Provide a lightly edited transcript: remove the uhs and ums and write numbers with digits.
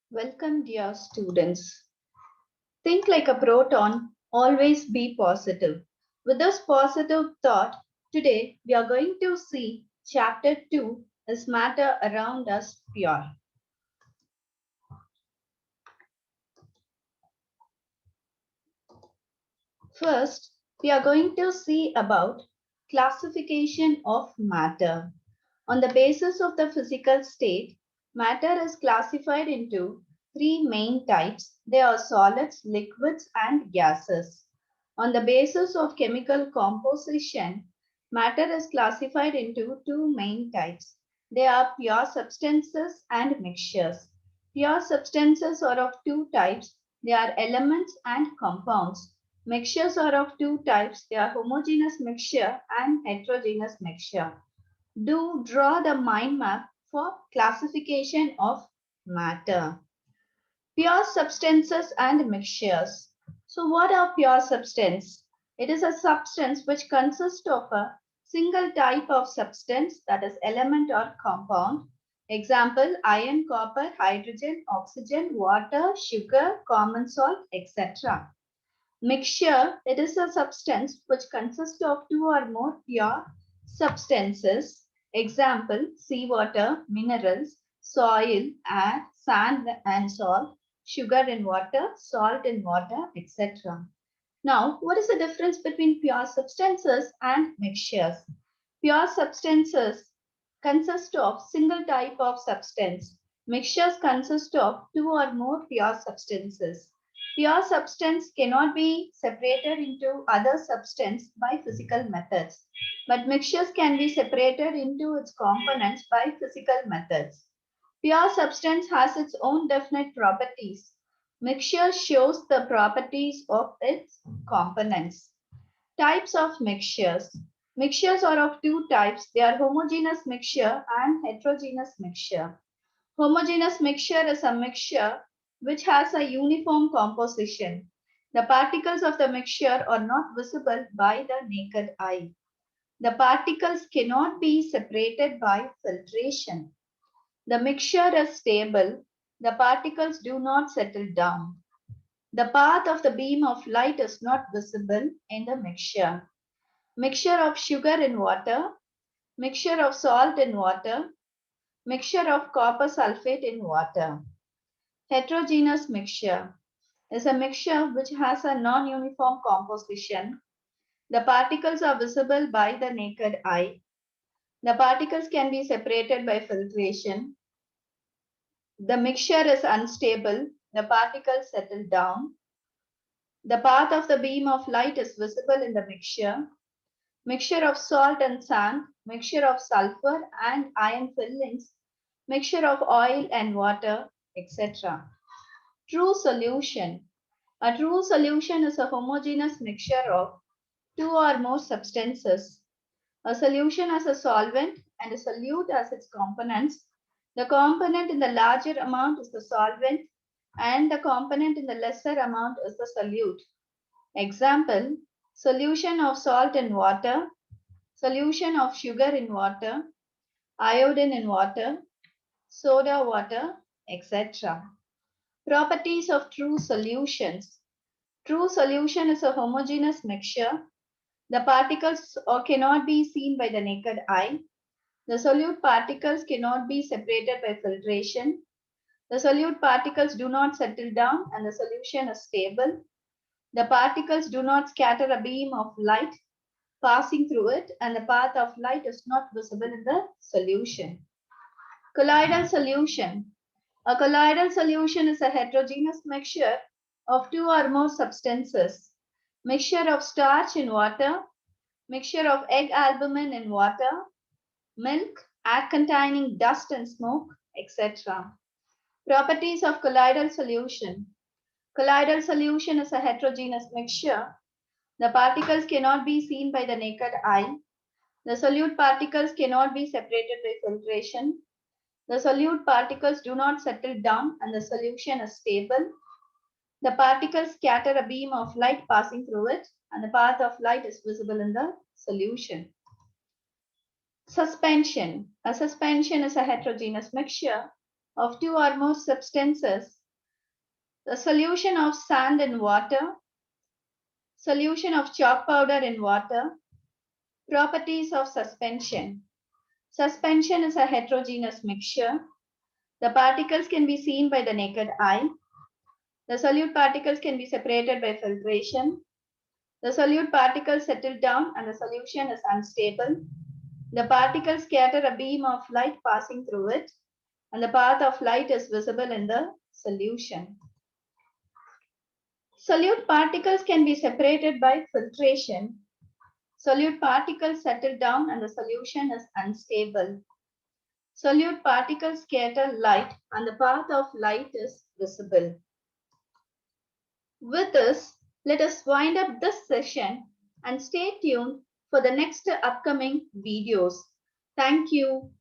Welcome, dear students. Think like a proton, always be positive. With this positive thought, today we are going to see chapter 2 is matter around us pure. First, we are going to see about classification of matter. On the basis of the physical state, matter is classified into three main types. They are solids, liquids, and gases. On the basis of chemical composition, matter is classified into two main types. They are pure substances and mixtures. Pure substances are of two types. They are elements and compounds. Mixtures are of two types. They are homogeneous mixture and heterogeneous mixture. Do draw the mind map for classification of matter. Pure substances and mixtures. So what are pure substance? It is a substance which consists of a single type of substance, that is element or compound. Example, iron, copper, hydrogen, oxygen, water, sugar, common salt, etc. Mixture, it is a substance which consists of two or more pure substances. Example, seawater, minerals, soil, air, sand and salt, sugar in water, salt in water, etc. Now, what is the difference between pure substances and mixtures? Pure substances consist of single type of substance. Mixtures consist of two or more pure substances. Pure substance cannot be separated into other substance by physical methods, but mixtures can be separated into its components by physical methods. Pure substance has its own definite properties. Mixture shows the properties of its components. Types of mixtures. Mixtures are of two types. They are homogeneous mixture and heterogeneous mixture. Homogeneous mixture is a mixture which has a uniform composition. The particles of the mixture are not visible by the naked eye. The particles cannot be separated by filtration. The mixture is stable. The particles do not settle down. The path of the beam of light is not visible in the mixture. Mixture of sugar in water, mixture of salt in water, mixture of copper sulfate in water. Heterogeneous mixture is a mixture which has a non-uniform composition. The particles are visible by the naked eye. The particles can be separated by filtration. The mixture is unstable. The particles settle down. The path of the beam of light is visible in the mixture. Mixture of salt and sand, mixture of sulfur and iron fillings, mixture of oil and water, etc. True solution. A true solution is a homogeneous mixture of two or more substances. A solution has a solvent and a solute as its components. The component in the larger amount is the solvent and the component in the lesser amount is the solute. Example, solution of salt in water, solution of sugar in water, iodine in water, soda water, etc. Properties of true solutions. True solution is a homogeneous mixture. The particles cannot be seen by the naked eye. The solute particles cannot be separated by filtration. The solute particles do not settle down and the solution is stable. The particles do not scatter a beam of light passing through it and the path of light is not visible in the solution. Colloidal solution. A colloidal solution is a heterogeneous mixture of two or more substances. Mixture of starch in water, mixture of egg albumin in water, milk, air containing dust and smoke, etc. Properties of colloidal solution. Colloidal solution is a heterogeneous mixture. The particles cannot be seen by the naked eye. The solute particles cannot be separated by filtration. The solute particles do not settle down and the solution is stable. The particles scatter a beam of light passing through it and the path of light is visible in the solution. Suspension. A suspension is a heterogeneous mixture of two or more substances The solution of sand in water, solution of chalk powder in water, properties of suspension. Suspension is a heterogeneous mixture. The particles can be seen by the naked eye. The solute particles can be separated by filtration. The solute particles settle down and the solution is unstable. The particles scatter a beam of light passing through it, and the path of light is visible in the solution. Solute particles can be separated by filtration. Solute particles settle down and the solution is unstable. Solute particles scatter light and the path of light is visible. With this, let us wind up this session and stay tuned for the next upcoming videos. Thank you.